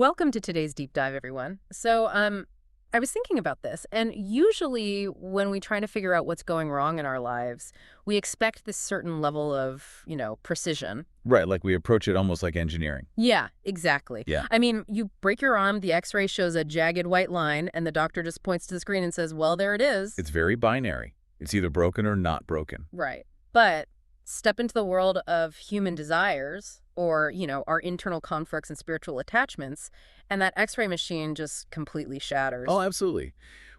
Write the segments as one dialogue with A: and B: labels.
A: Welcome to today's deep dive, everyone. I was thinking about this, and usually when we try to figure out what's going wrong in our lives, we expect this certain level of, precision.
B: Right, like we approach it almost like engineering.
A: Yeah, exactly.
B: Yeah.
A: I mean, you break your arm, the x-ray shows a jagged white line, and the doctor just points to the screen and says, well, there it is.
B: It's very binary. It's either broken or not broken.
A: Right. But step into the world of human desires or, our internal conflicts and spiritual attachments, and that x-ray machine just completely shatters.
B: Oh, absolutely.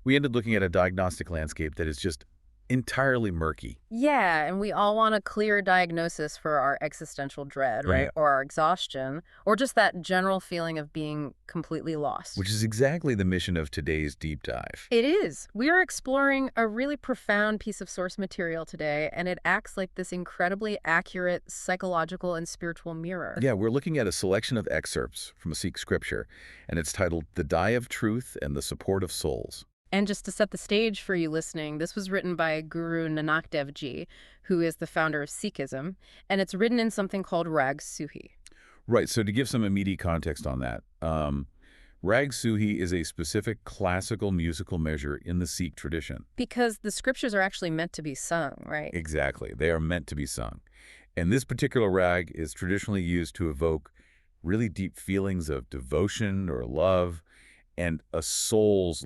B: We ended looking at a diagnostic landscape that is just entirely murky.
A: Yeah, and we all want a clear diagnosis for our existential dread, right?
B: Yeah.
A: Or our exhaustion, or just that general feeling of being completely lost.
B: Which is exactly the mission of today's deep dive.
A: It is. We are exploring a really profound piece of source material today, and it acts like this incredibly accurate psychological and spiritual mirror.
B: Yeah, we're looking at a selection of excerpts from a Sikh scripture, and it's titled The Dye of Truth and the Support of Souls.
A: And just to set the stage for you listening, this was written by Guru Nanak Dev Ji, who is the founder of Sikhism, and it's written in something called Rag Soohee.
B: Right, so to give some immediate context on that, Rag Soohee is a specific classical musical measure in the Sikh tradition.
A: Because the scriptures are actually meant to be sung, right?
B: Exactly. They are meant to be sung. And this particular rag is traditionally used to evoke really deep feelings of devotion or love and a soul's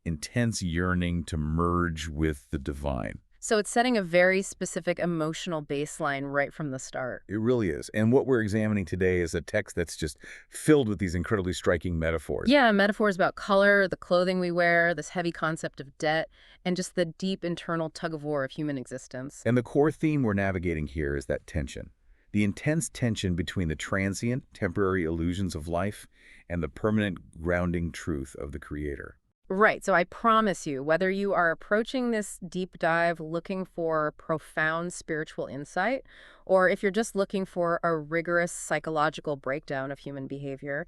B: intense yearning to merge with the divine.
A: So it's setting a very specific emotional baseline right from the start.
B: It really is. And what we're examining today is a text that's just filled with these incredibly striking metaphors.
A: Yeah, metaphors about color, the clothing we wear, this heavy concept of debt, and just the deep internal tug-of-war of human existence.
B: And the core theme we're navigating here is that tension. The intense tension between the transient, temporary illusions of life and the permanent grounding truth of the Creator.
A: Right. So I promise you, whether you are approaching this deep dive looking for profound spiritual insight, or if you're just looking for a rigorous psychological breakdown of human behavior,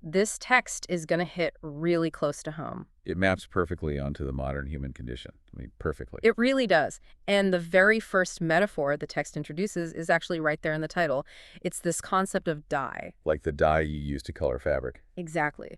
A: this text is going to hit really close to home.
B: It maps perfectly onto the modern human condition. Perfectly.
A: It really does. And the very first metaphor the text introduces is actually right there in the title. It's this concept of dye.
B: Like the dye you use to color fabric.
A: Exactly.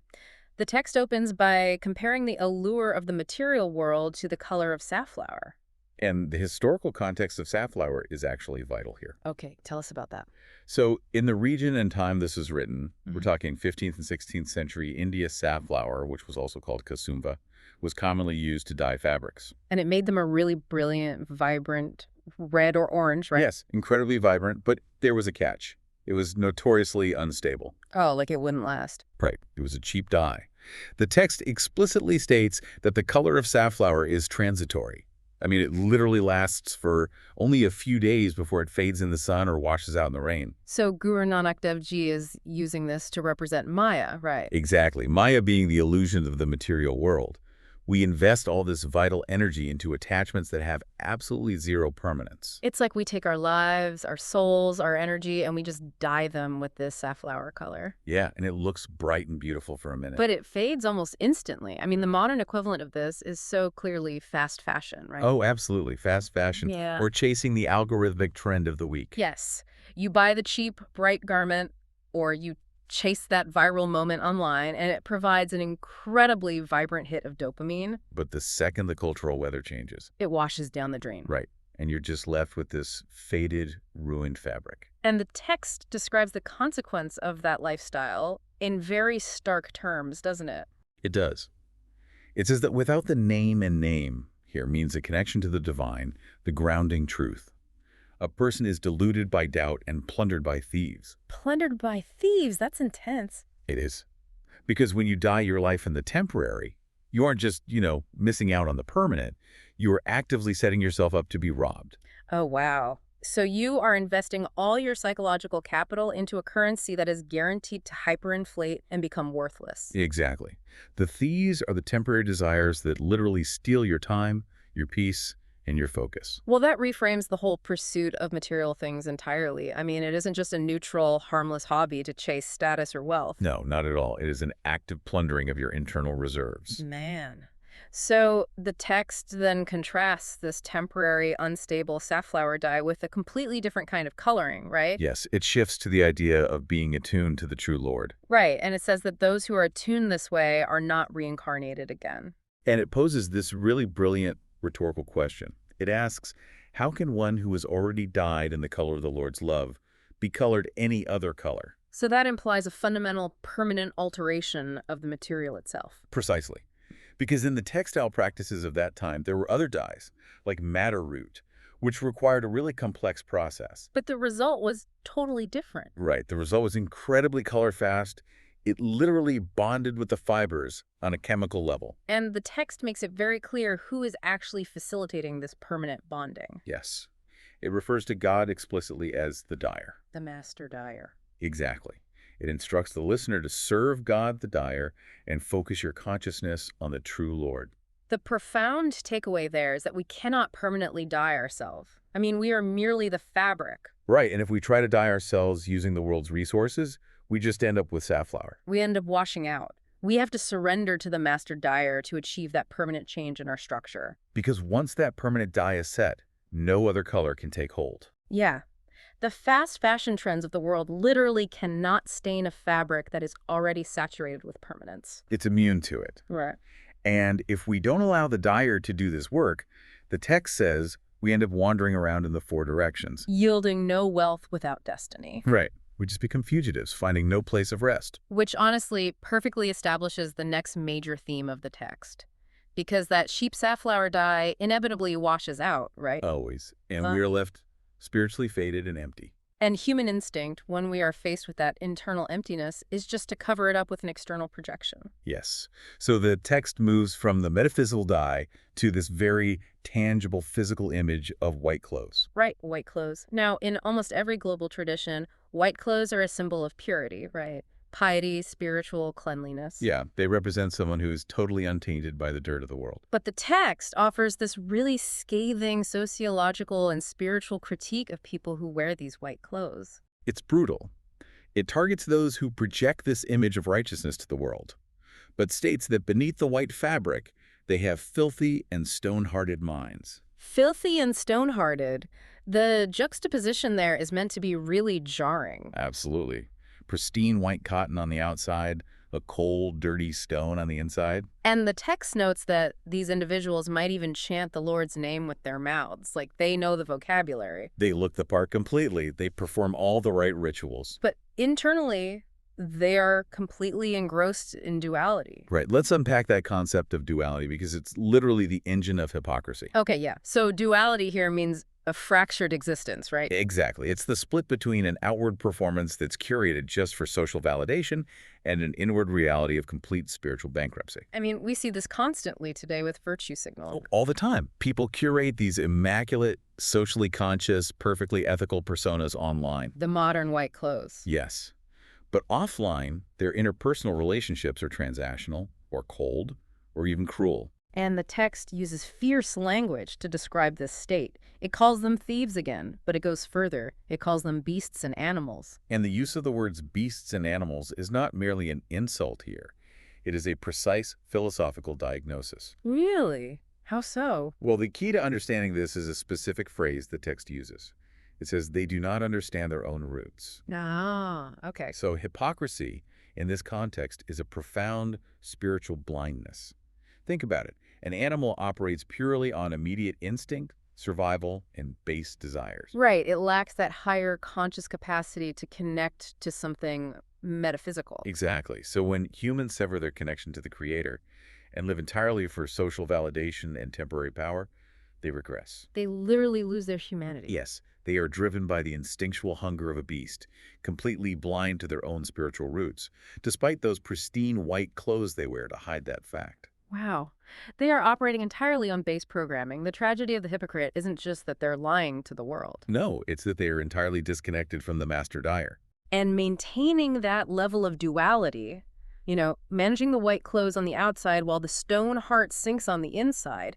A: The text opens by comparing the allure of the material world to the color of safflower.
B: And the historical context of safflower is actually vital here.
A: Okay, tell us about that.
B: So in the region and time this is written, we're talking 15th and 16th century India, safflower, which was also called kasumba, was commonly used to dye fabrics.
A: And it made them a really brilliant, vibrant red or orange, right?
B: Yes, incredibly vibrant, but there was a catch. It was notoriously unstable.
A: Oh, like it wouldn't last.
B: Right. It was a cheap dye. The text explicitly states that the color of safflower is transitory. I mean, it literally lasts for only a few days before it fades in the sun or washes out in the rain.
A: So Guru Nanak Dev Ji is using this to represent Maya, right?
B: Exactly. Maya being the illusion of the material world. We invest all this vital energy into attachments that have absolutely zero permanence.
A: It's like we take our lives, our souls, our energy, and we just dye them with this safflower color.
B: Yeah, and it looks bright and beautiful for a minute.
A: But it fades almost instantly. I mean, the modern equivalent of this is so clearly fast fashion, right?
B: Oh, absolutely. Fast fashion.
A: Yeah.
B: Or chasing the algorithmic trend of the week.
A: Yes. You buy the cheap, bright garment, or you chase that viral moment online, and it provides an incredibly vibrant hit of dopamine.
B: But the second the cultural weather changes.
A: It washes down the drain.
B: Right. And you're just left with this faded, ruined fabric.
A: And the text describes the consequence of that lifestyle in very stark terms, doesn't it?
B: It does. It says that without the name here means a connection to the divine, the grounding truth. A person is deluded by doubt and plundered by thieves.
A: Plundered by thieves? That's intense.
B: It is. Because when you dye your life in the temporary, you aren't just, missing out on the permanent. You are actively setting yourself up to be robbed.
A: Oh, wow. So you are investing all your psychological capital into a currency that is guaranteed to hyperinflate and become worthless.
B: Exactly. The thieves are the temporary desires that literally steal your time, your peace, and your focus.
A: Well, that reframes the whole pursuit of material things entirely. I mean, it isn't just a neutral, harmless hobby to chase status or wealth.
B: No, not at all. It is an active plundering of your internal reserves.
A: Man. So the text then contrasts this temporary, unstable safflower dye with a completely different kind of coloring, right?
B: Yes, it shifts to the idea of being attuned to the true Lord.
A: Right, and it says that those who are attuned this way are not reincarnated again.
B: And it poses this really brilliant rhetorical question. It asks, how can one who has already died in the color of the Lord's love be colored any other color?
A: So that implies a fundamental, permanent alteration of the material itself.
B: Precisely. Because in the textile practices of that time, there were other dyes, like madder root, which required a really complex process.
A: But the result was totally different.
B: Right. The result was incredibly color fast. It literally bonded with the fibers on a chemical level.
A: And the text makes it very clear who is actually facilitating this permanent bonding.
B: Yes. It refers to God explicitly as the dyer.
A: The master dyer.
B: Exactly. It instructs the listener to serve God the dyer and focus your consciousness on the true Lord.
A: The profound takeaway there is that we cannot permanently dye ourselves. I mean, we are merely the fabric.
B: Right, and if we try to dye ourselves using the world's resources, we just end up with safflower.
A: We end up washing out. We have to surrender to the master dyer to achieve that permanent change in our structure.
B: Because once that permanent dye is set, no other color can take hold.
A: Yeah. The fast fashion trends of the world literally cannot stain a fabric that is already saturated with permanence.
B: It's immune to it.
A: Right.
B: And if we don't allow the dyer to do this work, the text says we end up wandering around in the four directions.
A: Yielding no wealth without destiny.
B: Right. We just become fugitives, finding no place of rest.
A: Which honestly perfectly establishes the next major theme of the text. Because that sheep safflower dye inevitably washes out, right?
B: Always. And we are left spiritually faded and empty.
A: And human instinct, when we are faced with that internal emptiness, is just to cover it up with an external projection.
B: Yes. So the text moves from the metaphysical dye to this very tangible physical image of white clothes.
A: Right, white clothes. Now, in almost every global tradition, white clothes are a symbol of purity, right? Piety, spiritual cleanliness.
B: Yeah, they represent someone who is totally untainted by the dirt of the world.
A: But the text offers this really scathing sociological and spiritual critique of people who wear these white clothes.
B: It's brutal. It targets those who project this image of righteousness to the world, but states that beneath the white fabric, they have filthy and stone-hearted minds.
A: Filthy and stone-hearted. The juxtaposition there is meant to be really jarring.
B: Absolutely. Pristine white cotton on the outside, a cold, dirty stone on the inside.
A: And the text notes that these individuals might even chant the Lord's name with their mouths, like they know the vocabulary.
B: They look the part completely. They perform all the right rituals.
A: But internally, they are completely engrossed in duality.
B: Right. Let's unpack that concept of duality because it's literally the engine of hypocrisy.
A: Okay, yeah. So duality here means a fractured existence, right?
B: Exactly. It's the split between an outward performance that's curated just for social validation and an inward reality of complete spiritual bankruptcy.
A: I mean, we see this constantly today with virtue signal.
B: All the time. People curate these immaculate, socially conscious, perfectly ethical personas online.
A: The modern white clothes.
B: Yes. But offline, their interpersonal relationships are transactional, or cold, or even cruel.
A: And the text uses fierce language to describe this state. It calls them thieves again, but it goes further. It calls them beasts and animals.
B: And the use of the words beasts and animals is not merely an insult here. It is a precise philosophical diagnosis.
A: Really? How so?
B: Well, the key to understanding this is a specific phrase the text uses. It says, they do not understand their own roots.
A: Ah, okay.
B: So hypocrisy, in this context, is a profound spiritual blindness. Think about it. An animal operates purely on immediate instinct, survival, and base desires.
A: Right. It lacks that higher conscious capacity to connect to something metaphysical.
B: Exactly. So when humans sever their connection to the Creator and live entirely for social validation and temporary power, they regress.
A: They literally lose their humanity.
B: Yes, they are driven by the instinctual hunger of a beast, completely blind to their own spiritual roots, despite those pristine white clothes they wear to hide that fact.
A: Wow. They are operating entirely on base programming. The tragedy of the hypocrite isn't just that they're lying to the world.
B: No, it's that they are entirely disconnected from the master dyer.
A: And maintaining that level of duality, managing the white clothes on the outside while the stone heart sinks on the inside,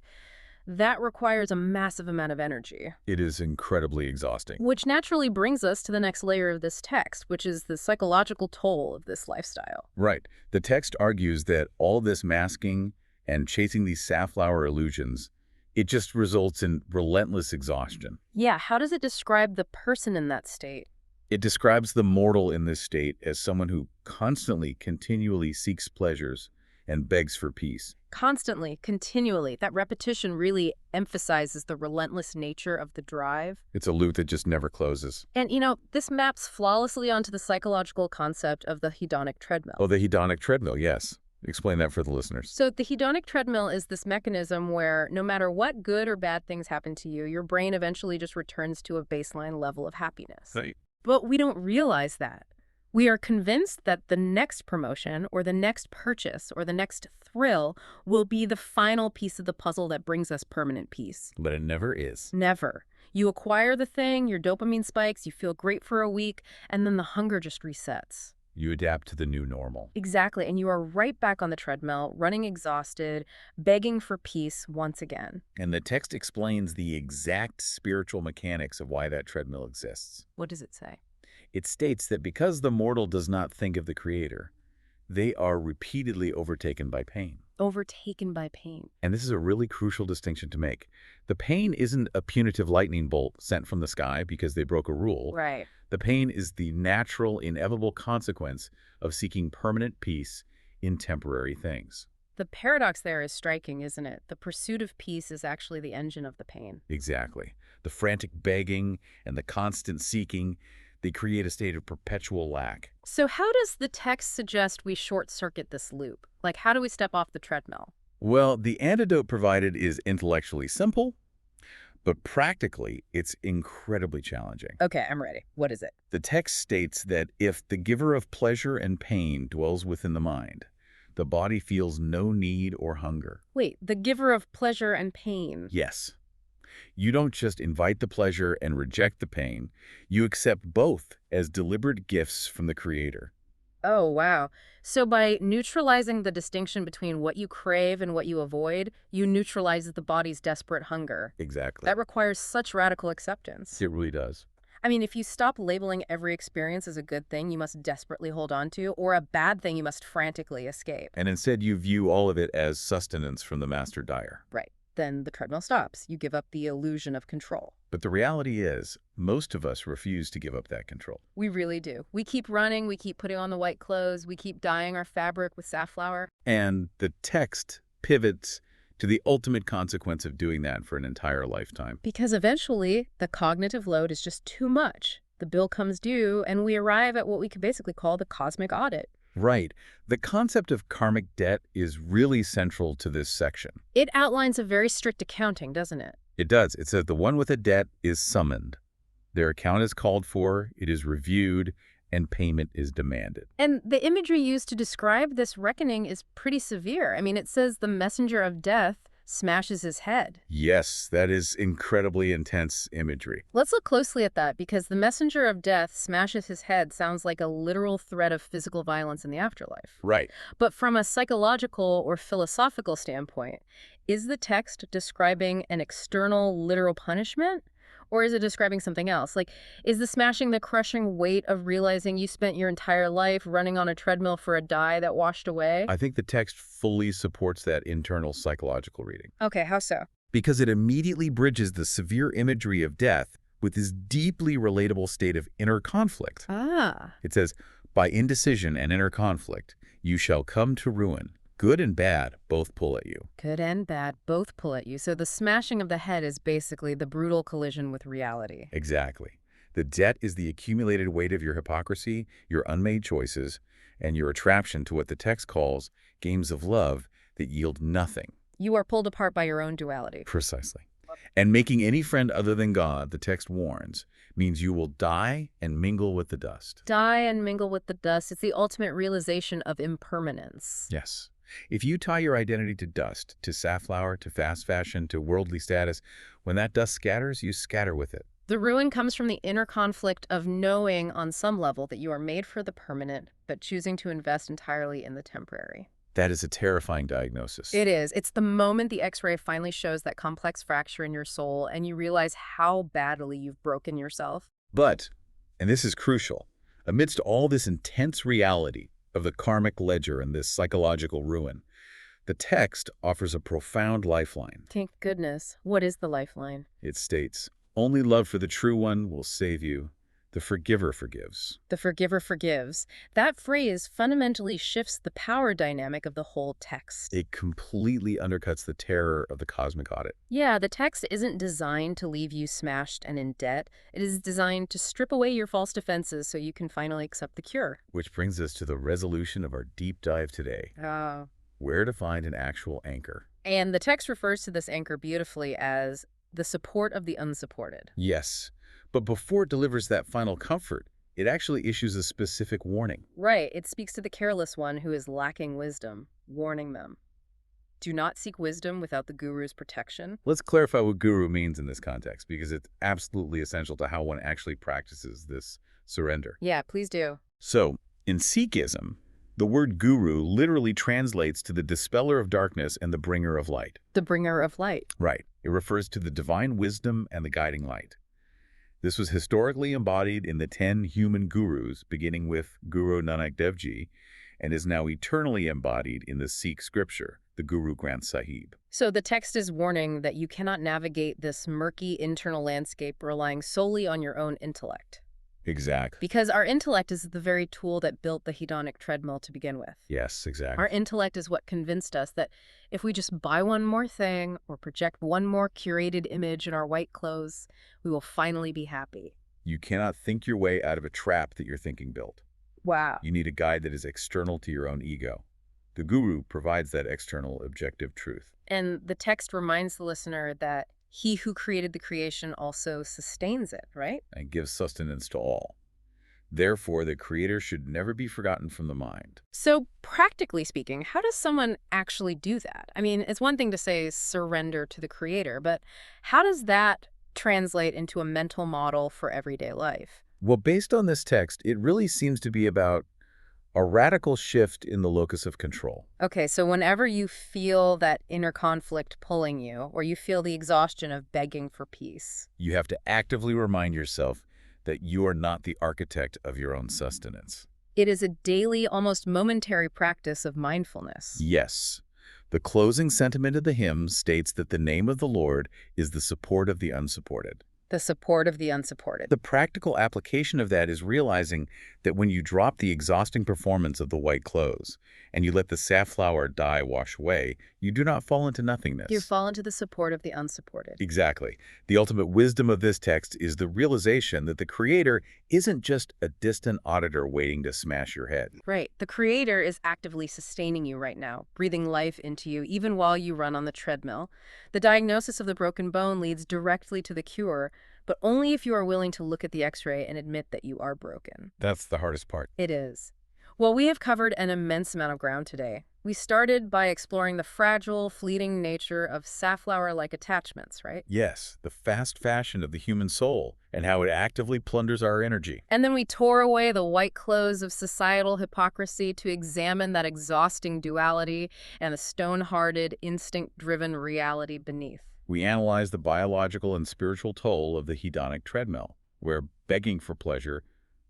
A: that requires a massive amount of energy.
B: It is incredibly exhausting.
A: Which naturally brings us to the next layer of this text, which is the psychological toll of this lifestyle.
B: Right. The text argues that all this masking and chasing these safflower illusions, it just results in relentless exhaustion.
A: Yeah, how does it describe the person in that state?
B: It describes the mortal in this state as someone who constantly, continually seeks pleasures and begs for peace.
A: Constantly, continually. That repetition really emphasizes the relentless nature of the drive.
B: It's a loop that just never closes.
A: And, this maps flawlessly onto the psychological concept of the hedonic treadmill.
B: Oh, the hedonic treadmill, yes. Explain that for the listeners.
A: So the hedonic treadmill is this mechanism where no matter what good or bad things happen to you, your brain eventually just returns to a baseline level of happiness.
B: Right.
A: But we don't realize that. We are convinced that the next promotion or the next purchase or the next thrill will be the final piece of the puzzle that brings us permanent peace.
B: But it never is.
A: Never. You acquire the thing, your dopamine spikes, you feel great for a week, and then the hunger just resets.
B: You adapt to the new normal.
A: Exactly, and you are right back on the treadmill, running exhausted, begging for peace once again.
B: And the text explains the exact spiritual mechanics of why that treadmill exists.
A: What does it say?
B: It states that because the mortal does not think of the Creator, they are repeatedly overtaken by pain.
A: Overtaken by pain.
B: And this is a really crucial distinction to make. The pain isn't a punitive lightning bolt sent from the sky because they broke a rule.
A: Right.
B: The pain is the natural, inevitable consequence of seeking permanent peace in temporary things.
A: The paradox there is striking, isn't it? The pursuit of peace is actually the engine of the pain.
B: Exactly. The frantic begging and the constant seeking, they create a state of perpetual lack.
A: So how does the text suggest we short-circuit this loop? Like, how do we step off the treadmill?
B: Well, the antidote provided is intellectually simple, but practically it's incredibly challenging.
A: Okay, I'm ready. What is it?
B: The text states that if the giver of pleasure and pain dwells within the mind, the body feels no need or hunger.
A: Wait, the giver of pleasure and pain.
B: Yes. You don't just invite the pleasure and reject the pain. You accept both as deliberate gifts from the Creator.
A: Oh, wow. So by neutralizing the distinction between what you crave and what you avoid, you neutralize the body's desperate hunger.
B: Exactly.
A: That requires such radical acceptance.
B: It really does.
A: I mean, if you stop labeling every experience as a good thing you must desperately hold on to, or a bad thing you must frantically escape.
B: And instead you view all of it as sustenance from the master dyer.
A: Right. Then the treadmill stops. You give up the illusion of control.
B: But the reality is, most of us refuse to give up that control.
A: We really do. We keep running, we keep putting on the white clothes, we keep dyeing our fabric with safflower.
B: And the text pivots to the ultimate consequence of doing that for an entire lifetime.
A: Because eventually, the cognitive load is just too much. The bill comes due, and we arrive at what we could basically call the cosmic audit.
B: Right. The concept of karmic debt is really central to this section.
A: It outlines a very strict accounting, doesn't it?
B: It does. It says the one with a debt is summoned. Their account is called for, it is reviewed, and payment is demanded.
A: And the imagery used to describe this reckoning is pretty severe. I mean, it says the messenger of death smashes his head.
B: Yes, that is incredibly intense imagery.
A: Let's look closely at that, because the messenger of death smashes his head sounds like a literal threat of physical violence in the afterlife.
B: Right.
A: But from a psychological or philosophical standpoint, is the text describing an external literal punishment? Or is it describing something else? Like, is the smashing the crushing weight of realizing you spent your entire life running on a treadmill for a dye that washed away?
B: I think the text fully supports that internal psychological reading.
A: Okay, how so?
B: Because it immediately bridges the severe imagery of death with this deeply relatable state of inner conflict.
A: Ah.
B: It says, by indecision and inner conflict, you shall come to ruin. Good and bad both pull at you.
A: Good and bad both pull at you. So the smashing of the head is basically the brutal collision with reality.
B: Exactly. The debt is the accumulated weight of your hypocrisy, your unmade choices, and your attraction to what the text calls games of love that yield nothing.
A: You are pulled apart by your own duality.
B: Precisely. And making any friend other than God, the text warns, means you will die and mingle with the dust.
A: Die and mingle with the dust. It's the ultimate realization of impermanence.
B: Yes. If you tie your identity to dust, to safflower, to fast fashion, to worldly status, when that dust scatters, you scatter with it.
A: The ruin comes from the inner conflict of knowing on some level that you are made for the permanent, but choosing to invest entirely in the temporary.
B: That is a terrifying diagnosis.
A: It is. It's the moment the X-ray finally shows that complex fracture in your soul and you realize how badly you've broken yourself.
B: But, and this is crucial, amidst all this intense reality of the karmic ledger and this psychological ruin, The text offers a profound lifeline.
A: Thank goodness. What is the lifeline?
B: It states, "Only love for the true one will save you. The forgiver forgives."
A: The forgiver forgives. That phrase fundamentally shifts the power dynamic of the whole text.
B: It completely undercuts the terror of the cosmic audit.
A: Yeah, the text isn't designed to leave you smashed and in debt. It is designed to strip away your false defenses so you can finally accept the cure.
B: Which brings us to the resolution of our deep dive today.
A: Oh.
B: Where to find an actual anchor.
A: And the text refers to this anchor beautifully as the support of the unsupported.
B: Yes, but before it delivers that final comfort, it actually issues a specific warning.
A: Right, it speaks to the careless one who is lacking wisdom, warning them. Do not seek wisdom without the guru's protection.
B: Let's clarify what guru means in this context, because it's absolutely essential to how one actually practices this surrender.
A: Yeah, please do.
B: So, in Sikhism, the word guru literally translates to the dispeller of darkness and the bringer of light.
A: The bringer of light.
B: Right. It refers to the divine wisdom and the guiding light. This was historically embodied in the 10 human gurus, beginning with Guru Nanak Dev Ji, and is now eternally embodied in the Sikh scripture, the Guru Granth Sahib.
A: So the text is warning that you cannot navigate this murky internal landscape relying solely on your own intellect.
B: Exactly.
A: Because our intellect is the very tool that built the hedonic treadmill to begin with.
B: Yes, exactly.
A: Our intellect is what convinced us that if we just buy one more thing or project one more curated image in our white clothes, we will finally be happy.
B: You cannot think your way out of a trap that your thinking built.
A: Wow.
B: You need a guide that is external to your own ego. The guru provides that external objective truth.
A: And the text reminds the listener that he who created the creation also sustains it, right?
B: And gives sustenance to all. Therefore, the creator should never be forgotten from the mind.
A: So practically speaking, how does someone actually do that? I mean, it's one thing to say surrender to the creator, but how does that translate into a mental model for everyday life?
B: Well, based on this text, it really seems to be about a radical shift in the locus of control.
A: Okay, so whenever you feel that inner conflict pulling you, or you feel the exhaustion of begging for peace,
B: You have to actively remind yourself that you are not the architect of your own sustenance.
A: it is a daily, almost momentary practice of mindfulness.
B: Yes. The closing sentiment of the hymn states that the name of the Lord is the support of the unsupported.
A: The support of the unsupported.
B: The practical application of that is realizing that when you drop the exhausting performance of the white clothes and you let the safflower dye wash away, you do not fall into nothingness.
A: You fall into the support of the unsupported.
B: Exactly. The ultimate wisdom of this text is the realization that the creator isn't just a distant auditor waiting to smash your head.
A: Right. The creator is actively sustaining you right now, breathing life into you, even while you run on the treadmill. The diagnosis of the broken bone leads directly to the cure, but only if you are willing to look at the x-ray and admit that you are broken.
B: That's the hardest part.
A: It is. Well, we have covered an immense amount of ground today. We started by exploring the fragile, fleeting nature of safflower-like attachments, right?
B: Yes, the fast fashion of the human soul and how it actively plunders our energy.
A: And then we tore away the white clothes of societal hypocrisy to examine that exhausting duality and the stone-hearted, instinct-driven reality beneath.
B: We analyze the biological and spiritual toll of the hedonic treadmill, where begging for pleasure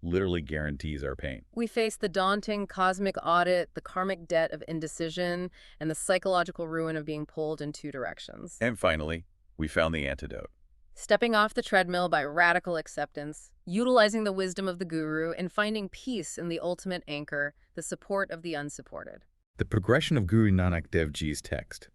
B: literally guarantees our pain.
A: We face the daunting cosmic audit, the karmic debt of indecision, and the psychological ruin of being pulled in two directions.
B: And finally, we found the antidote.
A: Stepping off the treadmill by radical acceptance, utilizing the wisdom of the guru, and finding peace in the ultimate anchor, the support of the unsupported.
B: The progression of Guru Nanak Dev Ji's text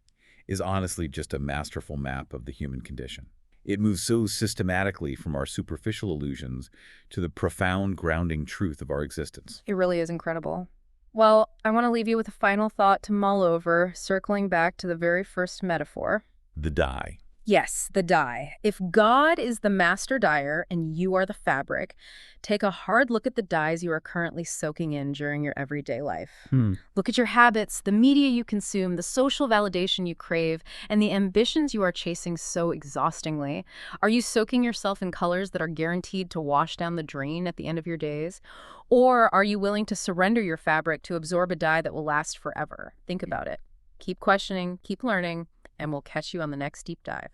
B: is honestly just a masterful map of the human condition. It moves so systematically from our superficial illusions to the profound grounding truth of our existence.
A: It really is incredible. Well, I want to leave you with a final thought to mull over, circling back to the very first metaphor.
B: The dye.
A: Yes, the dye. If God is the master dyer and you are the fabric, take a hard look at the dyes you are currently soaking in during your everyday life. Look at your habits, the media you consume, the social validation you crave, and the ambitions you are chasing so exhaustingly. Are you soaking yourself in colors that are guaranteed to wash down the drain at the end of your days? Or are you willing to surrender your fabric to absorb a dye that will last forever? Think about it. Keep questioning, keep learning, and we'll catch you on the next deep dive.